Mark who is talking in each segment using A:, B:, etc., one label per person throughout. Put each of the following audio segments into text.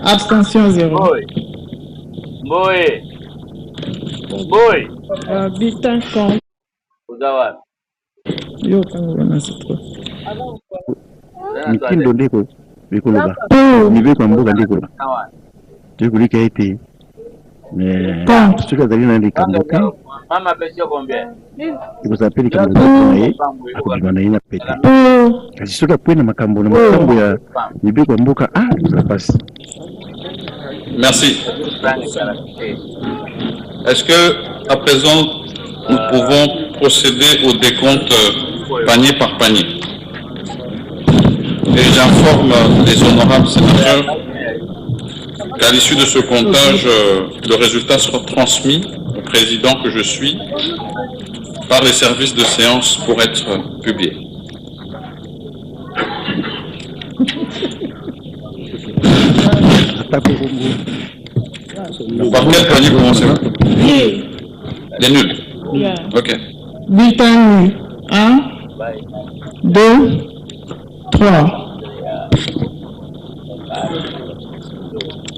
A: Abstention 0. Bulletin contre. Yo kangana c'est trop.
B: Mikindo ndeko bikoloba.
A: Pour.
B: Nibe kwa mboka ndeko. Ndeko qui a été mais
A: Contre.
B: ce que vous avez dans les camboka.
C: Mama pesi combien?
B: Il vous appelle comme vous avez akubana ina pete.
A: Pour.
B: Kasi soka kwena makambo na makambo ya nibe kwa mboka ça passe.
D: Merci. Est-ce que à présent nous pouvons procéder au décompte panier par panier? Et j'informe les honorables sénateurs qu'à l'issue de ce comptage, le résultat sera transmis au président que je suis par les services de séance pour être publié. Par quel panier commencez-vous? Les nuls. Ok.
A: Bulletin nul. 1, 2, 3.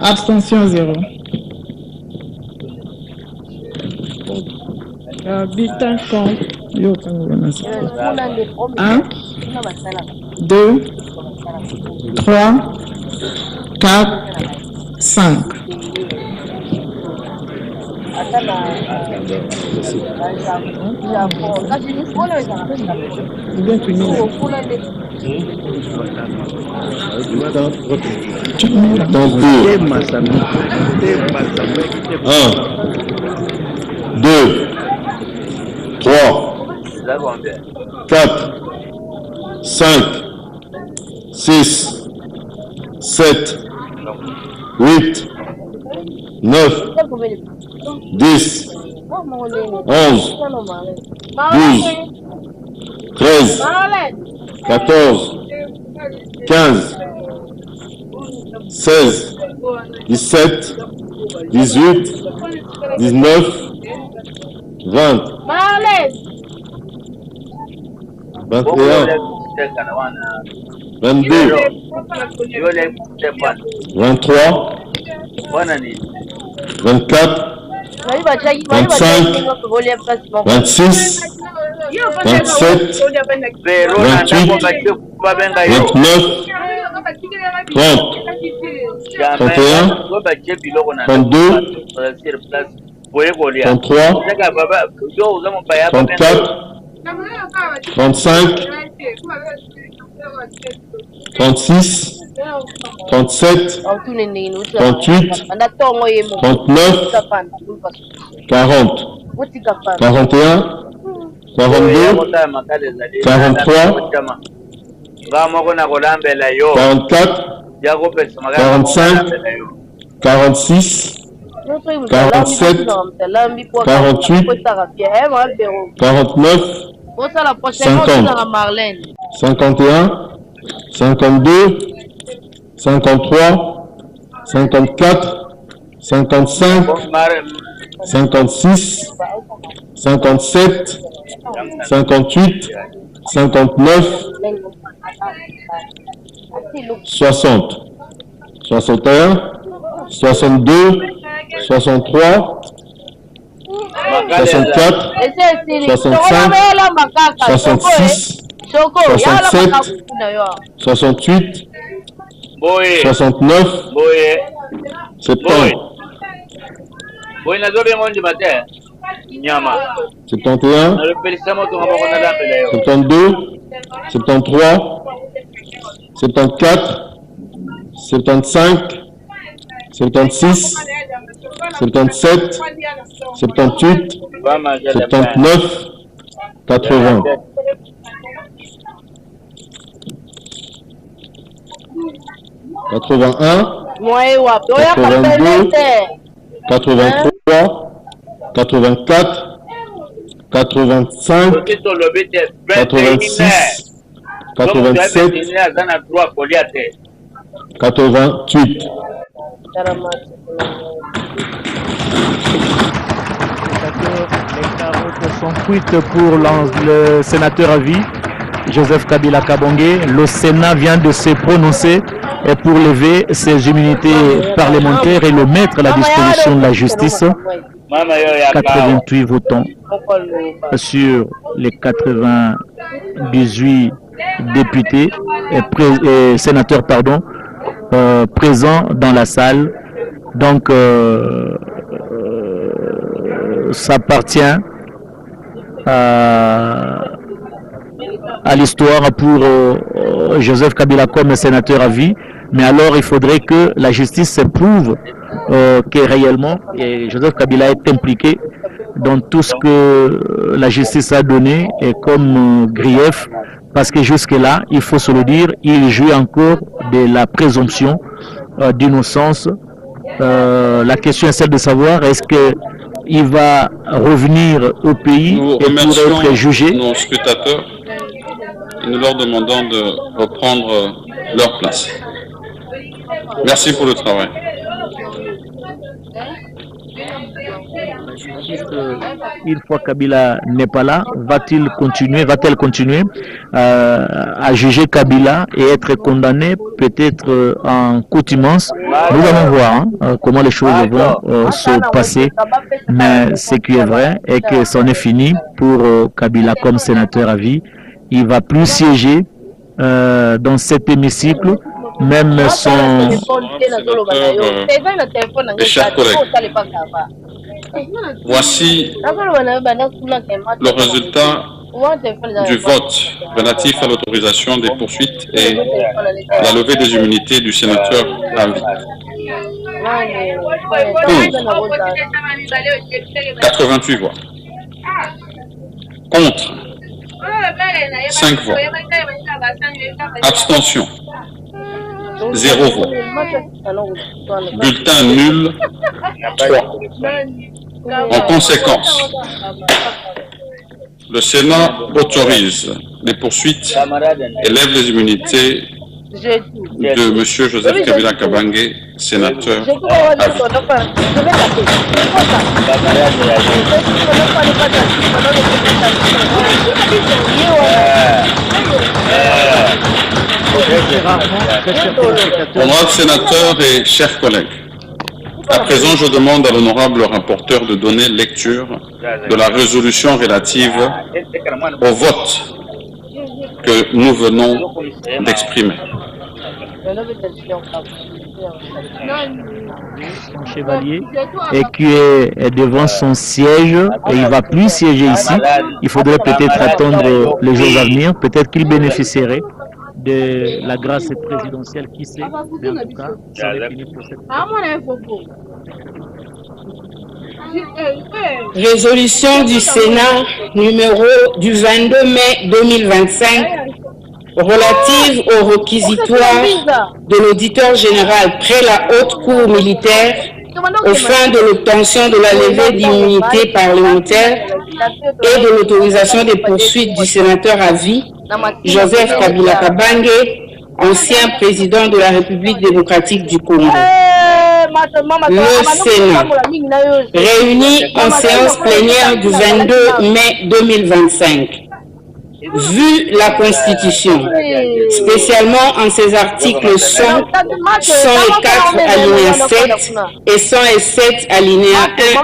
A: Abstention 0. Bulletin contre. Yo kangana c'est trop. 1, 2, 3, 4, 5. Bien fini.
D: 2, 3, 4, 5, 6, 7, 8, 9, 10, 11, 12, 13, 14, 15, 16, 17, 18, 19, 20, 21, 22, 23, 24, 25, 26, 27, 28, 29, 30, 31, 32, 33, 34, 35, 36, 37, 38, 39, 40, 41, 42, 43, 44, 45, 46, 47, 48, 49, 50, 51, 52, 53, 54, 55, 56, 57, 58, 59, 60, 61, 62, 63, 64, 65, 66, 67, 68, 69, 70, 71, 72, 73, 74, 75, 76, 77, 78, 79, 80. 81, 82, 83, 84, 85, 86, 87, 88.
E: Les carottes sont cuites pour le sénateur à vie.
B: Joseph Kabila Kabange, le Sénat vient de se prononcer pour lever ses immunités parlementaires et le mettre à la disposition de la justice. 88 votants sur les 98 députés et sénateurs présents dans la salle. Donc, ça appartient à l'histoire pour Joseph Kabila comme sénateur à vie. Mais alors, il faudrait que la justice prouve que réellement Joseph Kabila est impliqué dans tout ce que la justice a donné et comme grief, parce que jusque-là, il faut se le dire, il joue encore de la présomption d'innocence. La question est celle de savoir, est-ce qu'il va revenir au pays et pour être jugé?
D: Nos spectateurs, et nous leur demandons de reprendre leur place. Merci pour le travail.
B: Une fois Kabila n'est pas là, va-t-elle continuer à juger Kabila et être condamné peut-être en coutumance? Nous allons voir comment les choses vont se passer. Mais ce qui est vrai est que c'en est fini pour Kabila comme sénateur à vie. Il ne va plus siéger dans cet hémicycle. Même son...
D: Mes chers collègues, voici le résultat du vote relatif à l'autorisation des poursuites et la levée des immunités du sénateur Lambi. Pour 88 voix. Contre 5 voix. Abstention 0 voix. Bulletin nul 3. En conséquence, le Sénat autorise les poursuites et lève les immunités de M. Joseph Kabila Kabange, sénateur à vie. Honorables sénateurs et chers collègues, à présent je demande à l'honorable rapporteur de donner lecture de la résolution relative au vote que nous venons d'exprimer.
B: Son chevalier et qui est devant son siège et il ne va plus siéger ici. Il faudrait peut-être attendre les jours à venir. Peut-être qu'il bénéficierait de la grâce présidentielle, qui sait. Mais en tout cas, ça va finir pour cette
C: Résolution du Sénat numéro du 22 mai 2025 relative au réquisitoire de l'auditeur général près la haute cour militaire aux fins de l'obtention de la levée d'immunité parlementaire et de l'autorisation des poursuites du sénateur à vie Joseph Kabila Kabange, ancien président de la République démocratique du Congo. Le Sénat, réuni en séance plénière du 22 mai 2025, vu la Constitution, spécialement en ses articles 100, 104 alinéa 7 et 107 alinéa 1 et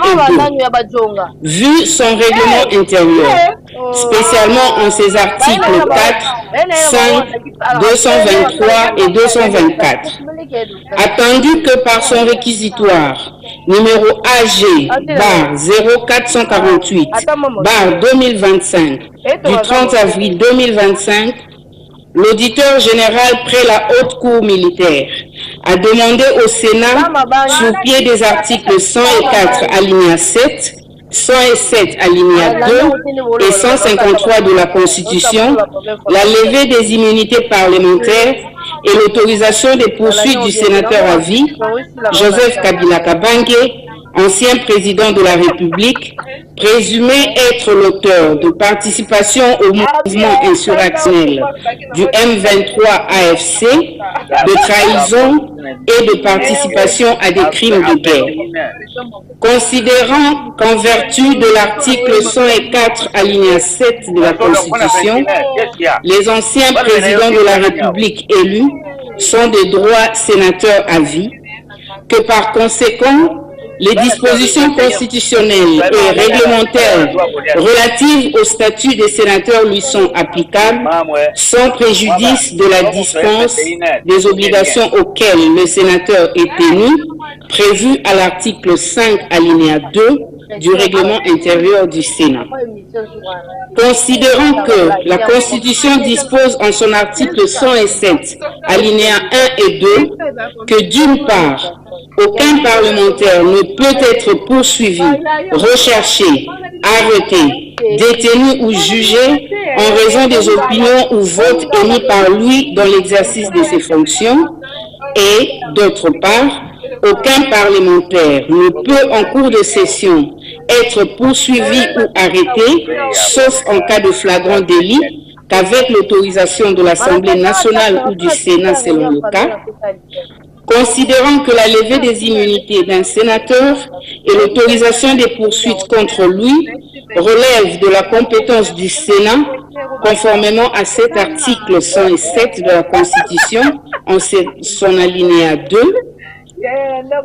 C: 2, vu son règlement intérieur, spécialement en ses articles 4, 5, 223 et 224, attendu que par son réquisitoire numéro AG /0448/2025 du 30 avril 2025, l'auditeur général près la haute cour militaire a demandé au Sénat, sous pied des articles 104 alinéa 7, 107 alinéa 2 et 153 de la Constitution, la levée des immunités parlementaires et l'autorisation des poursuites du sénateur à vie, Joseph Kabila Kabange, ancien président de la République, présumé être l'auteur de participation au mouvement insurrectionnel du M23 AFC, de trahison et de participation à des crimes de guerre. Considérant qu'en vertu de l'article 104 alinéa 7 de la Constitution, les anciens présidents de la République élus sont des droits sénateurs à vie, que par conséquent, les dispositions constitutionnelles et réglementaires relatives au statut des sénateurs lui sont applicables, sans préjudice de la dispense des obligations auxquelles le sénateur est tenu, prévues à l'article 5 alinéa 2 du règlement intérieur du Sénat. Considérant que la Constitution dispose en son article 107, alinéa 1 et 2, que d'une part, aucun parlementaire ne peut être poursuivi, recherché, arrêté, détenu ou jugé en raison des opinions ou votes émis par lui dans l'exercice de ses fonctions, et d'autre part, aucun parlementaire ne peut en cours de session être poursuivi ou arrêté, sauf en cas de flagrant délit, qu'avec l'autorisation de l'Assemblée nationale ou du Sénat selon le cas. Considérant que la levée des immunités d'un sénateur et l'autorisation des poursuites contre lui relèvent de la compétence du Sénat, conformément à cet article 107 de la Constitution, en son alinéa 2,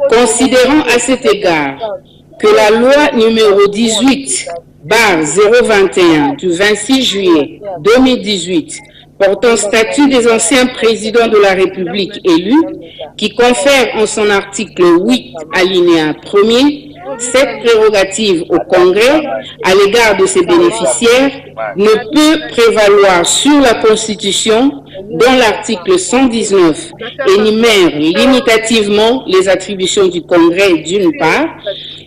C: considérant à cet égard que la loi numéro 18/021 du 26 juillet 2018 portant statut des anciens présidents de la République élus, qui confère en son article 8 alinéa 1er cette prérogative au Congrès à l'égard de ses bénéficiaires, ne peut prévaloir sur la Constitution dont l'article 119 énumère limitativement les attributions du Congrès d'une part,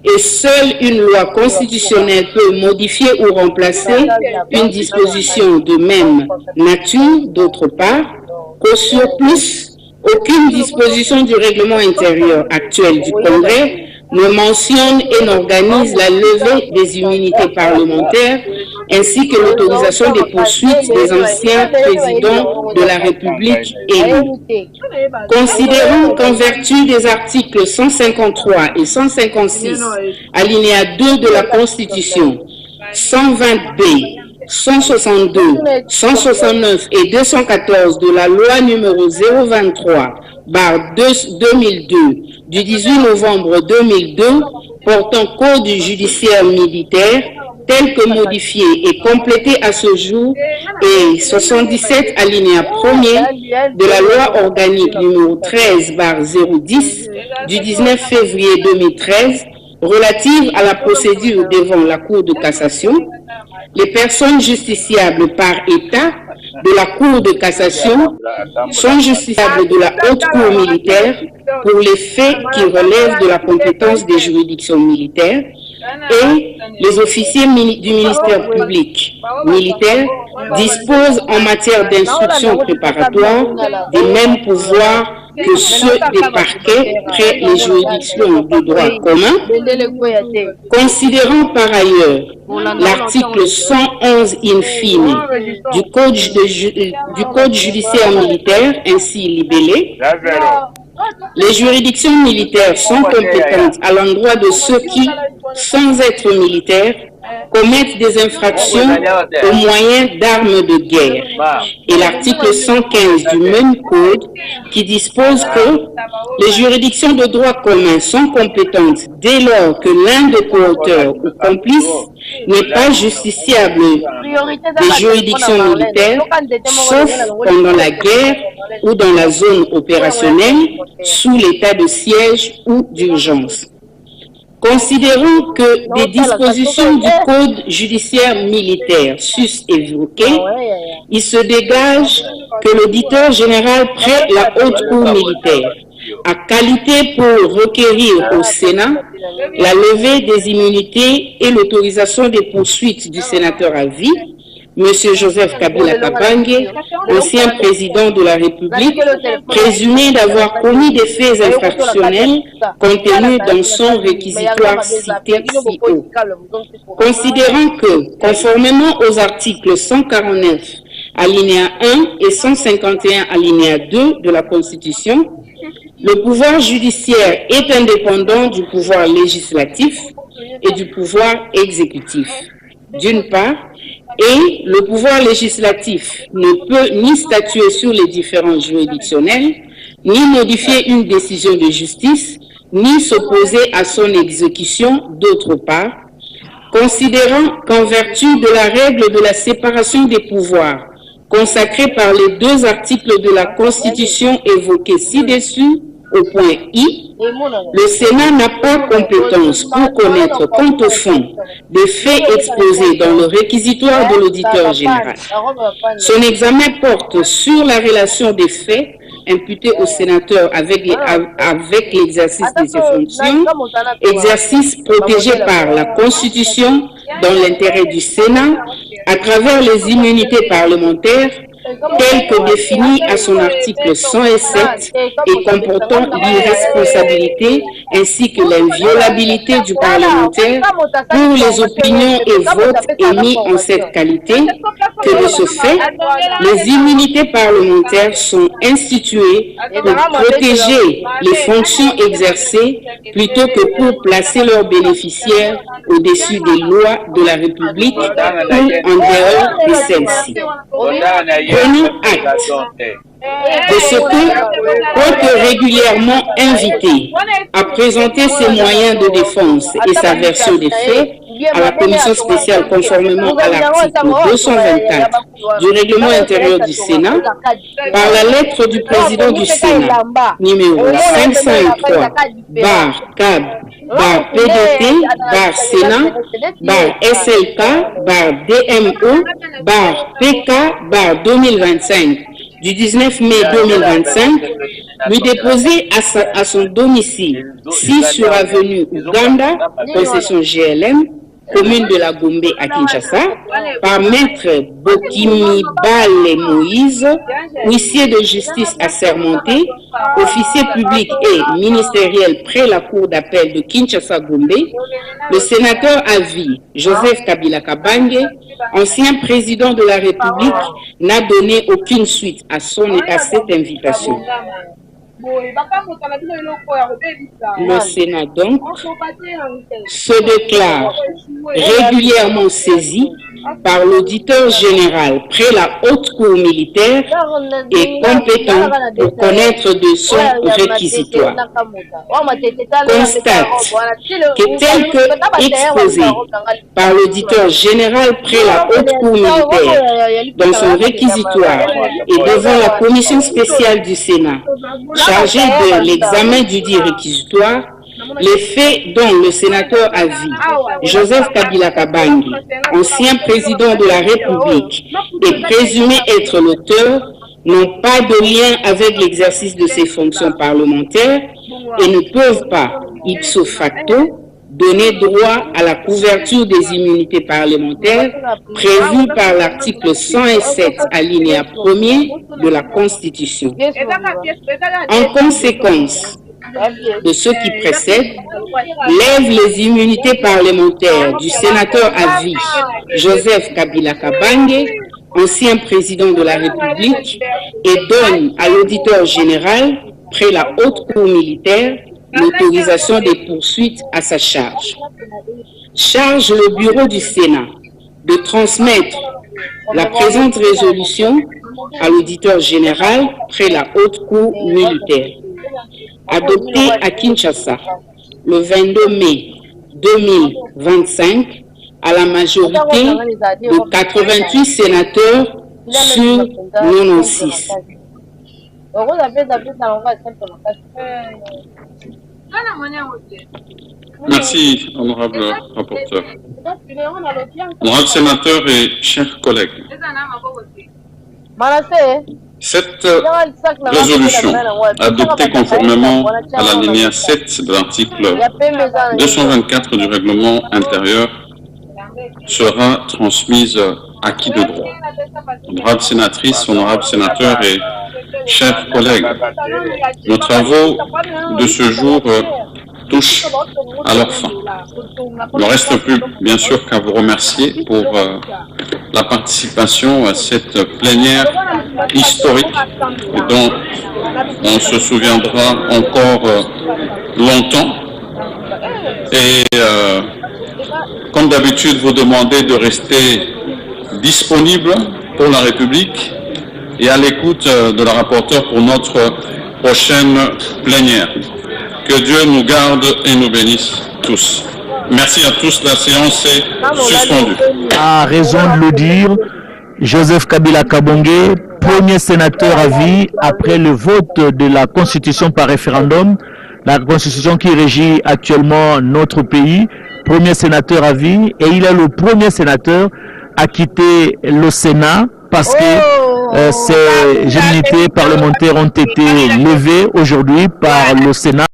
C: et seule une loi constitutionnelle peut modifier ou remplacer une disposition de même nature, d'autre part, qu'au surplus, aucune disposition du règlement intérieur actuel du Congrès ne mentionne et n'organise la levée des immunités parlementaires ainsi que l'autorisation des poursuites des anciens présidents de la République élus. Considérant qu'en vertu des articles 153 et 156, alinéa 2 de la Constitution, 120B, 162, 169 et 214 de la loi numéro 023/2002 du 18 novembre 2002 portant code judiciaire militaire tel que modifié et complété à ce jour, et 77 alinéa 1er de la loi organique numéro 13/010 du 19 février 2013 relative à la procédure devant la Cour de cassation, les personnes justiciables par État de la Cour de cassation sont justiciables de la Haute Cour militaire pour les faits qui relèvent de la compétence des juridictions militaires, et les officiers du ministère public militaire disposent en matière d'instruction préparatoire des mêmes pouvoirs que ceux des parquets près les juridictions de droit commun. Considérant par ailleurs l'article 111 in fine du Code judiciaire militaire ainsi libellé, les juridictions militaires sont compétentes à l'endroit de ceux qui, sans être militaires, commettent des infractions au moyen d'armes de guerre. Et l'article 115 du même code qui dispose que les juridictions de droit commun sont compétentes dès lors que l'un des co-auteurs ou complices n'est pas justiciable des juridictions militaires, sauf pendant la guerre ou dans la zone opérationnelle, sous l'état de siège ou d'urgence. Considérant que des dispositions du Code judiciaire militaire sus-évoquées, il se dégage que l'auditeur général près la Haute Cour militaire a qualité pour requérir au Sénat la levée des immunités et l'autorisation des poursuites du sénateur à vie, M. Joseph Kabila Kabange, ancien président de la République, présumé d'avoir commis des faits infractionnels contenus dans son réquisitoire cité ci haut. Considérant que, conformément aux articles 149 alinéa 1 et 151 alinéa 2 de la Constitution, le pouvoir judiciaire est indépendant du pouvoir législatif et du pouvoir exécutif, d'une part, et le pouvoir législatif ne peut ni statuer sur les différences juridictionnelles, ni modifier une décision de justice, ni s'opposer à son exécution, d'autre part, considérant qu'en vertu de la règle de la séparation des pouvoirs consacrée par les deux articles de la Constitution évoqués ci-dessus, au point I, le Sénat n'a pas compétence pour connaître quant au fond des faits exposés dans le réquisitoire de l'auditeur général. Son examen porte sur la relation des faits imputés au sénateur avec l'exercice de ses fonctions, exercice protégé par la Constitution dans l'intérêt du Sénat à travers les immunités parlementaires telles que définies à son article 107 et comportant l'irresponsabilité ainsi que l'inviolabilité du parlementaire pour les opinions et votes émis en cette qualité, que de ce fait, les immunités parlementaires sont instituées pour protéger les fonctions exercées plutôt que pour placer leurs bénéficiaires au-dessus des lois de la République ou en dehors de celles-ci. Prenons acte de ce que, quoique régulièrement invité à présenter ses moyens de défense et sa version des faits à la commission spéciale conformément à l'article 224 du règlement intérieur du Sénat, par la lettre du président du Sénat, numéro 503, bar CAB, bar PDT, bar Sénat, bar SLK, bar DMO, bar PK, bar 2025, du 19 mai 2025, lui déposer à son domicile, 6 sur avenue Ouganda, concession GLM, commune de la Gombe à Kinshasa, par maître Bokimi Bale Moïse, huissier de justice assermenté, officier public et ministériel près la cour d'appel de Kinshasa-Gombe, le sénateur à vie Joseph Kabila Kabange, ancien président de la République, n'a donné aucune suite à cette invitation. Le Sénat donc se déclare régulièrement saisi par l'auditeur général près la haute cour militaire et compétent pour connaître de son réquisitoire. Constate que tel que exposé par l'auditeur général près la haute cour militaire dans son réquisitoire et devant la commission spéciale du Sénat chargée de l'examen du dit réquisitoire, les faits dont le sénateur à vie, Joseph Kabila Kabange, ancien président de la République, est présumé être l'auteur, n'ont pas de lien avec l'exercice de ses fonctions parlementaires et ne peuvent pas, ipso facto, donner droit à la couverture des immunités parlementaires prévues par l'article 107 alinéa 1er de la Constitution. En conséquence de ce qui précède, lève les immunités parlementaires du sénateur à vie Joseph Kabila Kabange, ancien président de la République, et donne à l'auditeur général, près la haute cour militaire, l'autorisation des poursuites à sa charge. Charge le bureau du Sénat de transmettre la présente résolution à l'auditeur général près la haute cour militaire. Adoptée à Kinshasa le 22 mai 2025 à la majorité de 88 sénateurs sur 96.
D: Merci, honorable rapporteur. Honorable sénateur et chers collègues, cette résolution, adoptée conformément à l'alinéa 7 de l'article 224 du règlement intérieur, sera transmise à qui de droit. Honorables sénatrices, honorables sénateurs et chers collègues, nos travaux de ce jour touchent à leur fin. Il ne reste plus, bien sûr, qu'à vous remercier pour la participation à cette plénière historique dont on se souviendra encore longtemps. Et comme d'habitude, vous demandez de rester disponible pour la République et à l'écoute de la rapporteure pour notre prochaine plénière. Que Dieu nous garde et nous bénisse tous. Merci à tous, la séance est suspendue.
B: A raison de le dire, Joseph Kabila Kabonge, premier sénateur à vie après le vote de la Constitution par référendum, la Constitution qui régit actuellement notre pays, premier sénateur à vie, et il est le premier sénateur à quitter le Sénat parce que ces immunités parlementaires ont été levées aujourd'hui par le Sénat.